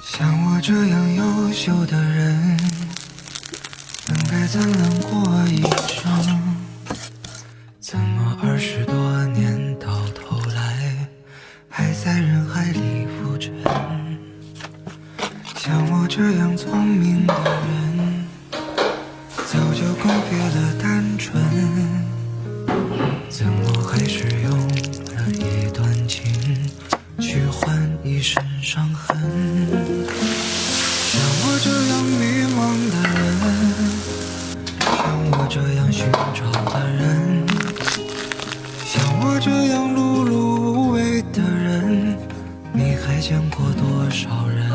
像我这样优秀的人，本该灿烂过一生，怎么20多年到头来还在人海里浮沉？像我这样聪明的人，早就告别了单纯，怎么还是用了一段情去换一身伤痕？像我这样迷茫的人，像我这样寻找的人，像我这样碌碌无为的人，你还见过多少人？